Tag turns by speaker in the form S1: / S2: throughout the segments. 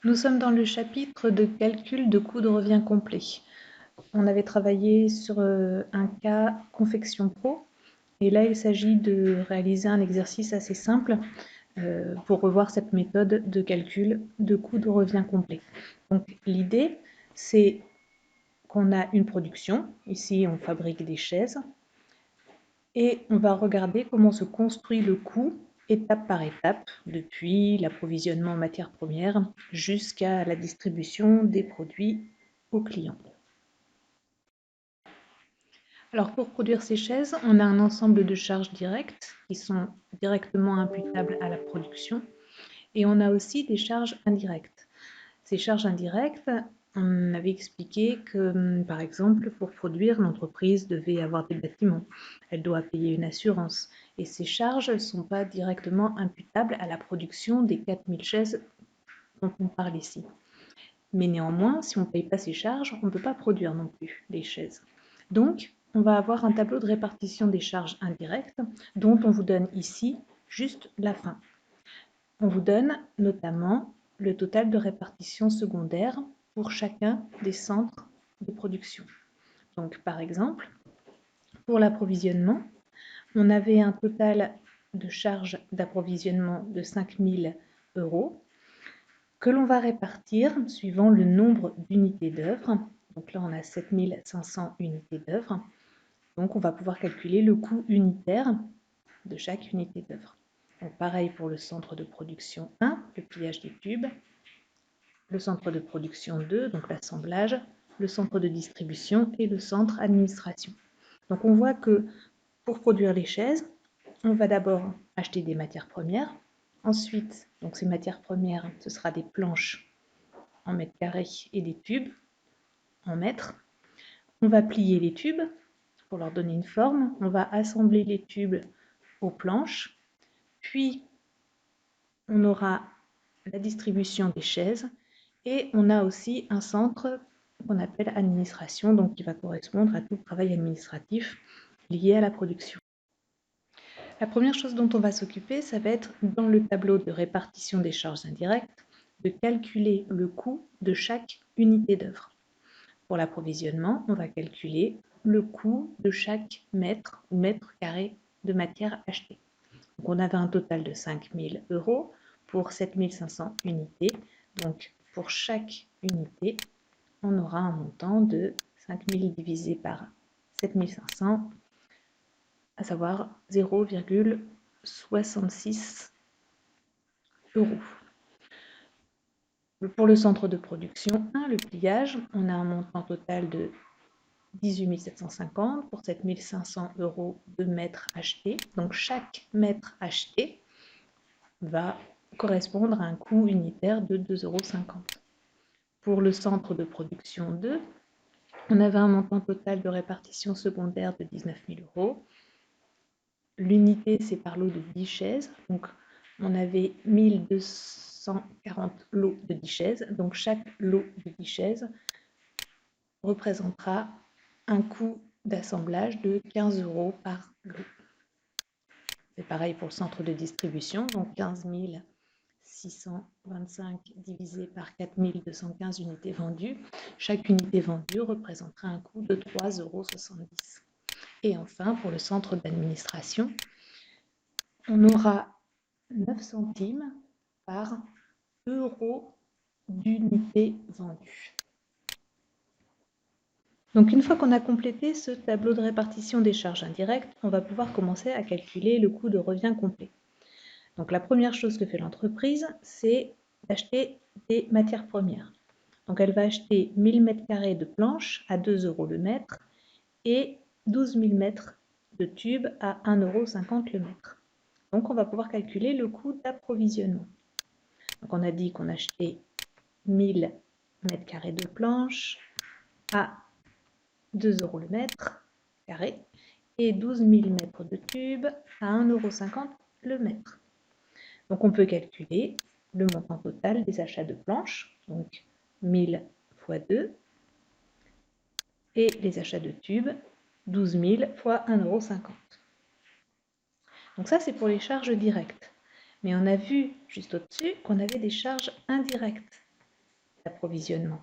S1: Nous sommes dans le chapitre de calcul de coût de revient complet. On avait travaillé sur un cas confection pro et là il s'agit de réaliser un exercice assez simple pour revoir cette méthode de calcul de coût de revient complet. Donc l'idée c'est qu'on a une production, ici on fabrique des chaises et on va regarder comment se construit le coût étape par étape, depuis l'approvisionnement en matières premières jusqu'à la distribution des produits aux clients. Alors pour produire ces chaises, on a un ensemble de charges directes qui sont directement imputables à la production et on a aussi des charges indirectes. Ces charges indirectes, on avait expliqué que, par exemple, pour produire, l'entreprise devait avoir des bâtiments, elle doit payer une assurance, et ces charges ne sont pas directement imputables à la production des 4000 chaises dont on parle ici. Mais néanmoins, si on ne paye pas ces charges, on ne peut pas produire non plus les chaises. Donc, on va avoir un tableau de répartition des charges indirectes, dont on vous donne ici juste la fin. On vous donne notamment le total de répartition secondaire pour chacun des centres de production. Donc par exemple, pour l'approvisionnement, on avait un total de charges d'approvisionnement de 5 000 € que l'on va répartir suivant le nombre d'unités d'œuvre. Donc là, on a 7 500 unités d'œuvre. Donc on va pouvoir calculer le coût unitaire de chaque unité d'œuvre. Donc pareil pour le centre de production 1, le pliage des tubes, le centre de production 2, donc l'assemblage, le centre de distribution et le centre administration. Donc on voit que pour produire les chaises, on va d'abord acheter des matières premières. Ensuite, donc ces matières premières, ce sera des planches en mètres carrés et des tubes en mètres. On va plier les tubes pour leur donner une forme. On va assembler les tubes aux planches. Puis, on aura la distribution des chaises et on a aussi un centre qu'on appelle administration, donc qui va correspondre à tout le travail administratif lié à la production. La première chose dont on va s'occuper, ça va être dans le tableau de répartition des charges indirectes, de calculer le coût de chaque unité d'œuvre. Pour l'approvisionnement, on va calculer le coût de chaque mètre ou mètre carré de matière achetée. Donc on avait un total de 5 000 € pour 7 500 unités. Donc pour chaque unité, on aura un montant de 5 000 divisé par 7 500, à savoir 0,66 €. Pour le centre de production 1, le pliage, on a un montant total de 18 750 pour 7 500 € de mètres achetés. Donc chaque mètre acheté va correspondre à un coût unitaire de 2,50 €. Pour le centre de production 2, on avait un montant total de répartition secondaire de 19 000 €. L'unité, c'est par lot de 10 chaises. Donc on avait 1240 lots de 10 chaises. Donc chaque lot de 10 chaises représentera un coût d'assemblage de 15 € par lot. C'est pareil pour le centre de distribution, donc 15 625 divisé par 4 215 unités vendues. Chaque unité vendue représentera un coût de 3,70 €. Et enfin, pour le centre d'administration, on aura 9 centimes par euro d'unité vendue. Donc une fois qu'on a complété ce tableau de répartition des charges indirectes, on va pouvoir commencer à calculer le coût de revient complet. Donc la première chose que fait l'entreprise, c'est d'acheter des matières premières. Donc elle va acheter 1000 m² de planches à 2 € le mètre et 12 000 mètres de tubes à 1,50 € le mètre. Donc on va pouvoir calculer le coût d'approvisionnement. Donc on a dit qu'on achetait 1000 m² de planches à 2 € le mètre carré et 12 000 mètres de tubes à 1,50 € le mètre. Donc on peut calculer le montant total des achats de planches, donc 1000 fois 2, et les achats de tubes, 12 000 fois 1,50 €. Donc ça, c'est pour les charges directes. Mais on a vu juste au-dessus qu'on avait des charges indirectes. d'approvisionnement.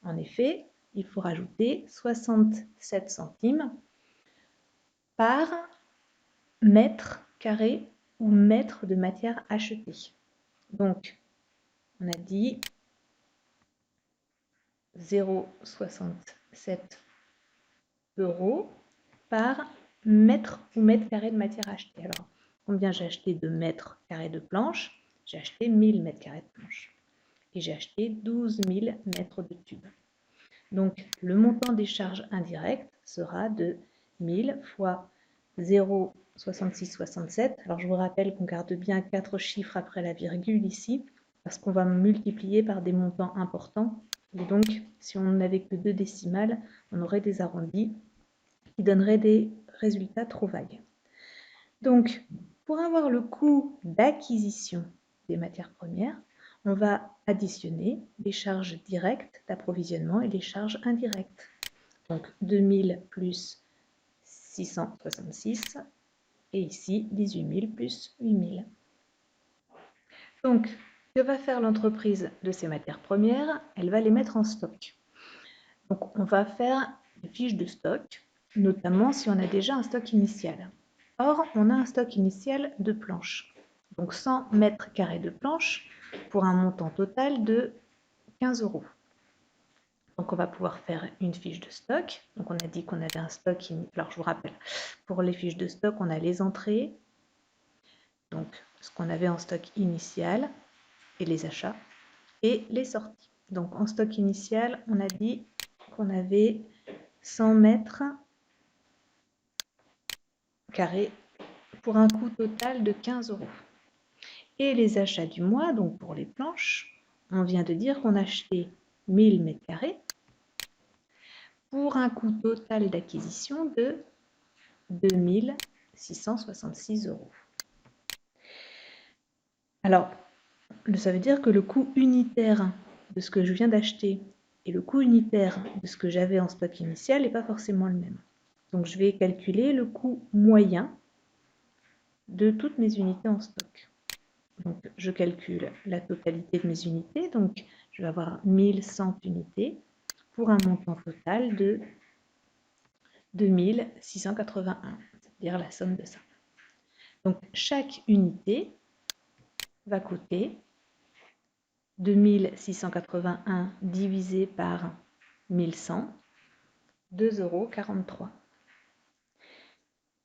S1: En effet, il faut rajouter 67 centimes par mètre carré ou mètre de matière achetée. Donc, on a dit 0,67 € par mètre ou mètre carré de matière achetée. Alors, combien j'ai acheté de mètres carrés de planche? J'ai acheté 1000 mètres carrés de planche. Et j'ai acheté 12 000 mètres de tubes. Donc, le montant des charges indirectes sera de 1000 fois 0,6667. Alors, je vous rappelle qu'on garde bien 4 chiffres après la virgule ici, parce qu'on va multiplier par des montants importants. Et donc, si on n'avait que 2 décimales, on aurait des arrondis qui donneraient des résultats trop vagues. Donc, pour avoir le coût d'acquisition des matières premières, on va additionner les charges directes d'approvisionnement et les charges indirectes. Donc 2000 plus 666 et ici 18 000 plus 8000. Donc, que va faire l'entreprise de ces matières premières? Elle va les mettre en stock. Donc, on va faire des fiches de stock, notamment si on a déjà un stock initial. Or, on a un stock initial de planches. Donc 100 mètres carrés de planches pour un montant total de 15 €. Donc on va pouvoir faire une fiche de stock. Donc on a dit qu'on avait un stock. Alors je vous rappelle, pour les fiches de stock, on a les entrées, donc ce qu'on avait en stock initial et les achats, et les sorties. Donc en stock initial, on a dit qu'on avait 100 mètres carrés pour un coût total de 15 €. Et les achats du mois, donc pour les planches, on vient de dire qu'on achetait 1000 mètres carrés pour un coût total d'acquisition de 2666 €. Alors, ça veut dire que le coût unitaire de ce que je viens d'acheter et le coût unitaire de ce que j'avais en stock initial n'est pas forcément le même. Donc, je vais calculer le coût moyen de toutes mes unités en stock. Donc, je calcule la totalité de mes unités. Donc, je vais avoir 1100 unités pour un montant total de 2681, c'est-à-dire la somme de ça. Donc, chaque unité va coûter 2681 divisé par 1100, 2,43 €.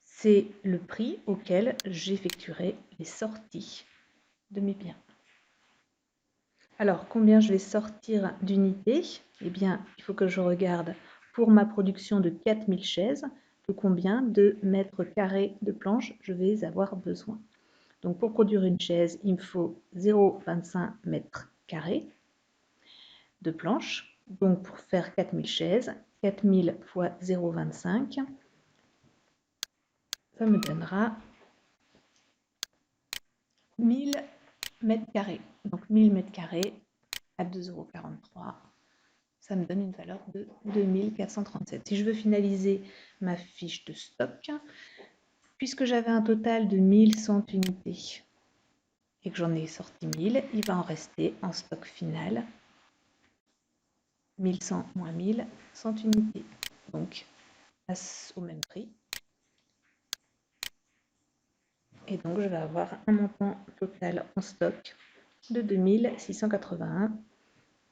S1: C'est le prix auquel j'effectuerai les sorties de mes biens. Alors, combien je vais sortir d'unités? Eh bien, il faut que je regarde pour ma production de 4000 chaises, de combien de mètres carrés de planches je vais avoir besoin. Donc, pour produire une chaise, il me faut 0,25 mètres carrés de planches. Donc, pour faire 4000 chaises, 4000 fois 0,25, ça me donnera 1000 mètres carrés. Donc, 1000 mètres carrés à 2,43 €, ça me donne une valeur de 2437. Si je veux finaliser ma fiche de stock, puisque j'avais un total de 1100 unités et que j'en ai sorti 1000, il va en rester en stock final 1100 moins 1000, 100 unités. Donc, au même prix. Et donc, je vais avoir un montant total en stock de 2681,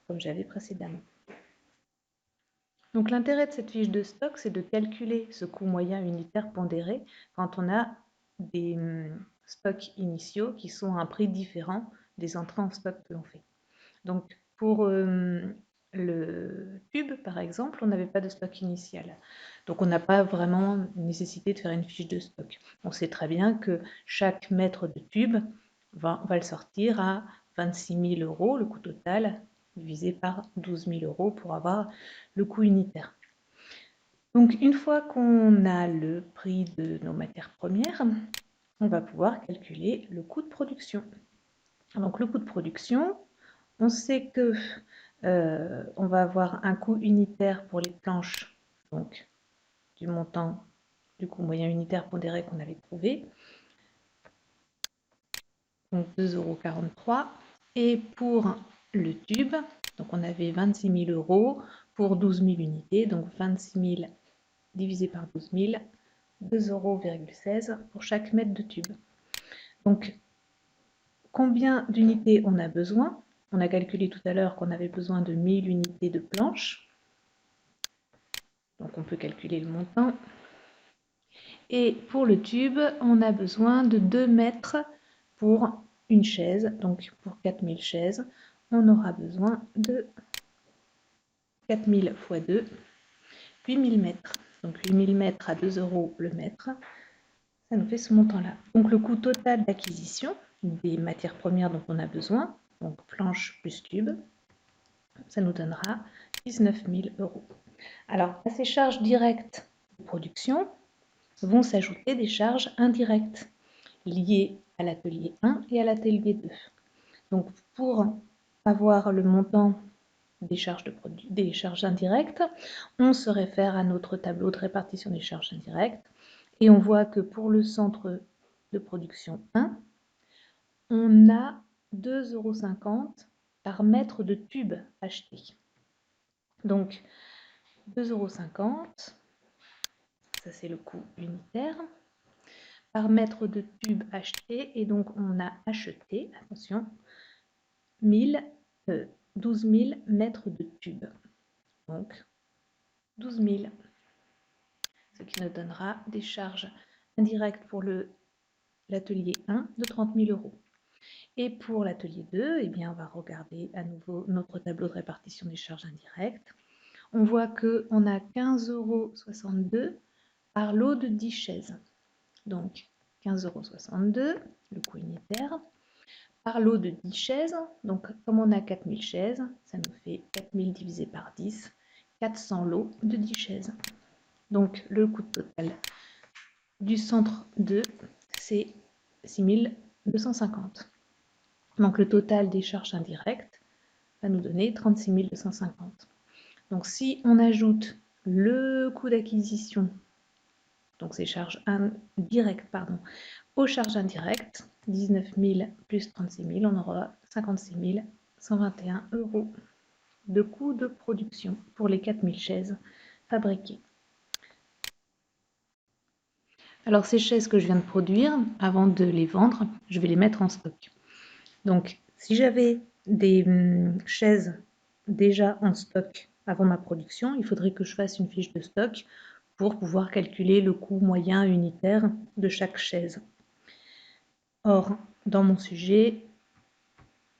S1: comme j'avais précédemment. Donc, l'intérêt de cette fiche de stock, c'est de calculer ce coût moyen unitaire pondéré quand on a des stocks initiaux qui sont à un prix différent des entrées en stock que l'on fait. Donc, pour le tube, par exemple, on n'avait pas de stock initial. Donc, on n'a pas vraiment nécessité de faire une fiche de stock. On sait très bien que chaque mètre de tube, on va le sortir à 26 000 €, le coût total, divisé par 12 000 € pour avoir le coût unitaire. Donc, une fois qu'on a le prix de nos matières premières, on va pouvoir calculer le coût de production. Donc, le coût de production, on sait que on va avoir un coût unitaire pour les planches, donc du montant du coût moyen unitaire pondéré qu'on avait trouvé, donc 2,43 €. Et pour le tube, Donc on avait 26 000 euros pour 12 000 unités, donc 26 000 divisé par 12 000, 2,16 € pour chaque mètre de tube. Donc combien d'unités on a besoin? On a calculé tout à l'heure qu'on avait besoin de 1000 unités de planches. Donc on peut calculer le montant. Et pour le tube, on a besoin de 2 mètres pour une chaise. Donc pour 4000 chaises, on aura besoin de 4000 x 2, 8000 mètres. Donc 8000 mètres à 2 € le mètre, ça nous fait ce montant-là. Donc le coût total d'acquisition des matières premières dont on a besoin, donc planche plus tube, ça nous donnera 19 000 €. Alors à ces charges directes de production vont s'ajouter des charges indirectes liées à l'atelier 1 et à l'atelier 2. Donc pour avoir le montant des charges indirectes, on se réfère à notre tableau de répartition des charges indirectes et on voit que pour le centre de production 1, on a 2,50 € par mètre de tube acheté. Donc 2,50 €, ça c'est le coût unitaire, par mètre de tube acheté, et donc on a acheté, attention, 12 000 mètres de tube. Donc 12 000, ce qui nous donnera des charges indirectes pour l'atelier 1 de 30 000 €. Et pour l'atelier 2, eh bien, on va regarder à nouveau notre tableau de répartition des charges indirectes. On voit qu'on a 15,62 € par lot de 10 chaises. Donc 15,62 €, le coût unitaire, par lot de 10 chaises. Donc comme on a 4000 chaises, ça nous fait 4000 divisé par 10, 400 lots de 10 chaises. Donc le coût total du centre 2, c'est 6250. Donc le total des charges indirectes va nous donner 36 250. Donc si on ajoute le coût d'acquisition, donc ces charges indirectes, aux charges indirectes, 19 000 plus 36 000, on aura 56 121 € de coût de production pour les 4000 chaises fabriquées. Alors ces chaises que je viens de produire, avant de les vendre, je vais les mettre en stock. Donc si j'avais des chaises déjà en stock avant ma production, il faudrait que je fasse une fiche de stock pour pouvoir calculer le coût moyen unitaire de chaque chaise. Or, dans mon sujet,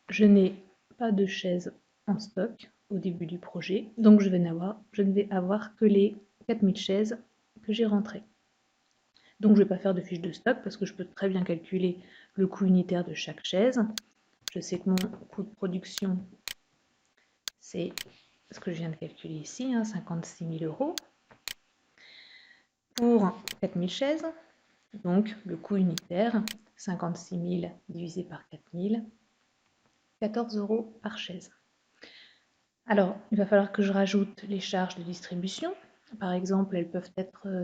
S1: je n'ai pas de chaises en stock au début du projet, donc je ne vais avoir que les 4000 chaises que j'ai rentrées. Donc je ne vais pas faire de fiche de stock parce que je peux très bien calculer le coût unitaire de chaque chaise. Je sais que mon coût de production, c'est ce que je viens de calculer ici, 56 000 € pour 4000 chaises. Donc le coût unitaire, 56 000 divisé par 4000, 14 € par chaise. Alors, il va falloir que je rajoute les charges de distribution. Par exemple,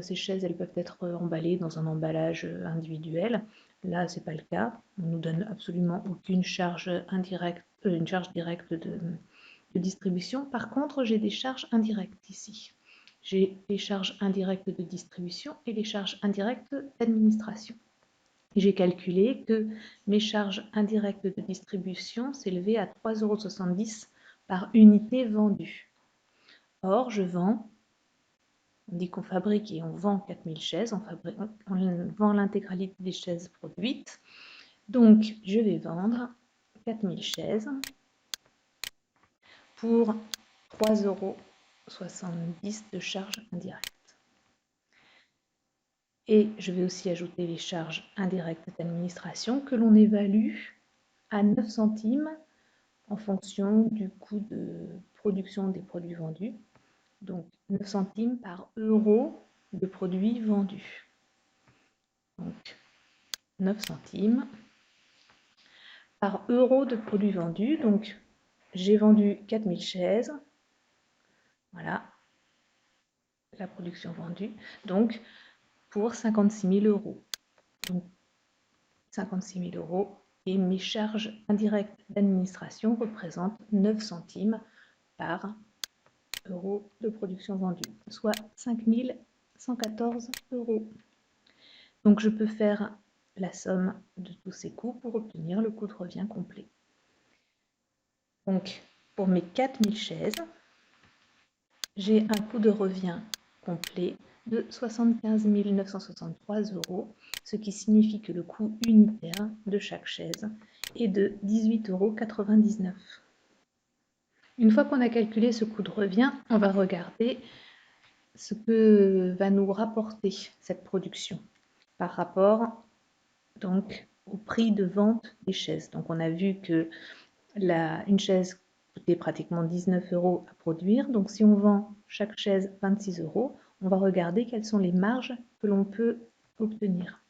S1: ces chaises peuvent être emballées dans un emballage individuel. Là, ce n'est pas le cas. On ne nous donne absolument aucune charge indirecte, une charge directe de distribution. Par contre, j'ai des charges indirectes ici. J'ai les charges indirectes de distribution et les charges indirectes d'administration. J'ai calculé que mes charges indirectes de distribution s'élevaient à 3,70 € par unité vendue. Or, je vends, on dit qu'on fabrique et on vend 4000 chaises, on vend l'intégralité des chaises produites. Donc, je vais vendre 4000 chaises pour 3,70 € de charges indirectes. Et je vais aussi ajouter les charges indirectes d'administration que l'on évalue à 9 centimes en fonction du coût de production des produits vendus. Donc 9 centimes par euro de produits vendus. Donc 9 centimes par euro de produits vendus. Donc j'ai vendu 4000 chaises. Voilà la production vendue. Donc pour 56 000 €. Donc 56 000 € et mes charges indirectes d'administration représentent 9 centimes par euro de production vendue, soit 5 114 €. Donc je peux faire la somme de tous ces coûts pour obtenir le coût de revient complet. Donc pour mes 4000 chaises, j'ai un coût de revient complet de 75 963 €, ce qui signifie que le coût unitaire de chaque chaise est de 18,99 €. Une fois qu'on a calculé ce coût de revient, on va regarder ce que va nous rapporter cette production par rapport donc au prix de vente des chaises. Donc on a vu que une chaise coûtait pratiquement 19 € à produire. Donc si on vend chaque chaise 26 €, on va regarder quelles sont les marges que l'on peut obtenir.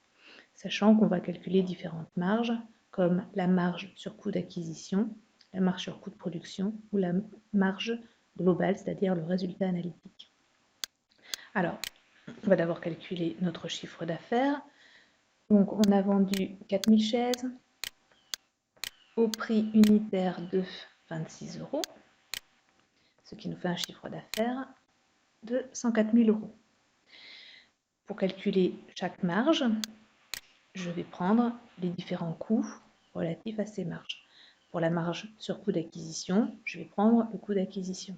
S1: Sachant qu'on va calculer différentes marges, comme la marge sur coût d'acquisition, la marge sur coût de production ou la marge globale, c'est-à-dire le résultat analytique. Alors, on va d'abord calculer notre chiffre d'affaires. Donc, on a vendu 4000 chaises au prix unitaire de 26 €, ce qui nous fait un chiffre d'affaires de 104 000 €. Pour calculer chaque marge, je vais prendre les différents coûts relatifs à ces marges. Pour la marge sur coût d'acquisition, je vais prendre le coût d'acquisition.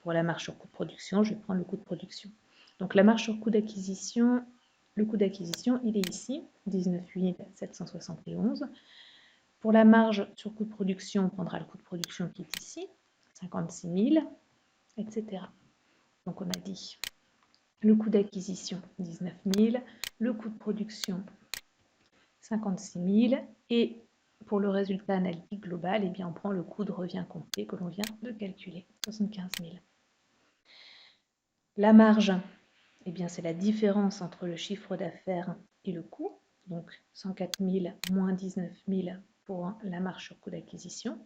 S1: Pour la marge sur coût de production, je vais prendre le coût de production. Donc la marge sur coût d'acquisition, le coût d'acquisition, il est ici, 19 771. Pour la marge sur coût de production, on prendra le coût de production qui est ici, 56 000, etc. Donc on a dit le coût d'acquisition, 19 000, le coût de production, 56 000, et pour le résultat analytique global, eh bien, on prend le coût de revient complet que l'on vient de calculer, 75 000. La marge, eh bien, c'est la différence entre le chiffre d'affaires et le coût, donc 104 000 moins 19 000 pour la marge sur coût d'acquisition.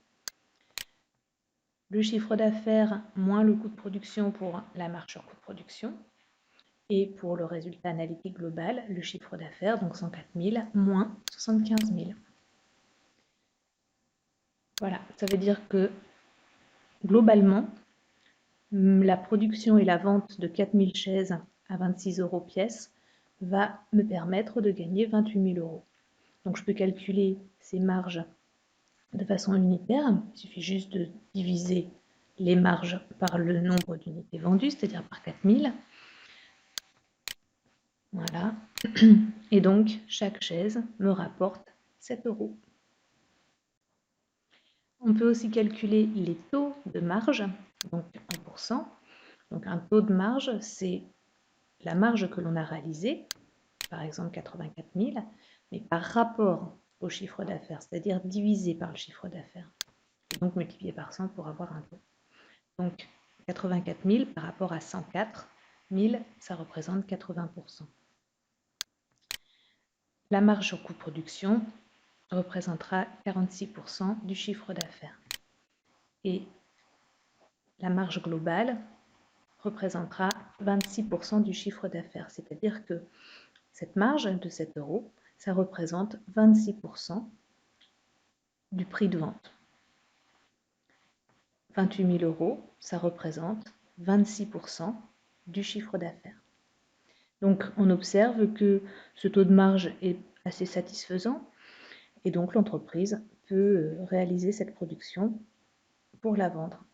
S1: Le chiffre d'affaires moins le coût de production pour la marge sur coût de production. Et pour le résultat analytique global, le chiffre d'affaires, donc 104 000 moins 75 000. Voilà, ça veut dire que globalement, la production et la vente de 4000 chaises à 26 € pièce va me permettre de gagner 28 000 €. Donc je peux calculer ces marges de façon unitaire. Il suffit juste de diviser les marges par le nombre d'unités vendues, c'est-à-dire par 4000. Voilà. Et donc, chaque chaise me rapporte 7 €. On peut aussi calculer les taux de marge, donc en pourcent. Donc un taux de marge, c'est la marge que l'on a réalisée, par exemple 84 000, mais par rapport au chiffre d'affaires, c'est-à-dire divisé par le chiffre d'affaires. Et donc multiplié par 100 pour avoir un taux. Donc 84 000 par rapport à 104 000, ça représente 80%. La marge sur coût de production représentera 46% du chiffre d'affaires. Et la marge globale représentera 26% du chiffre d'affaires. C'est-à-dire que cette marge de 7 €, ça représente 26% du prix de vente. 28 000 €, ça représente 26% du chiffre d'affaires. Donc on observe que ce taux de marge est assez satisfaisant et donc l'entreprise peut réaliser cette production pour la vendre.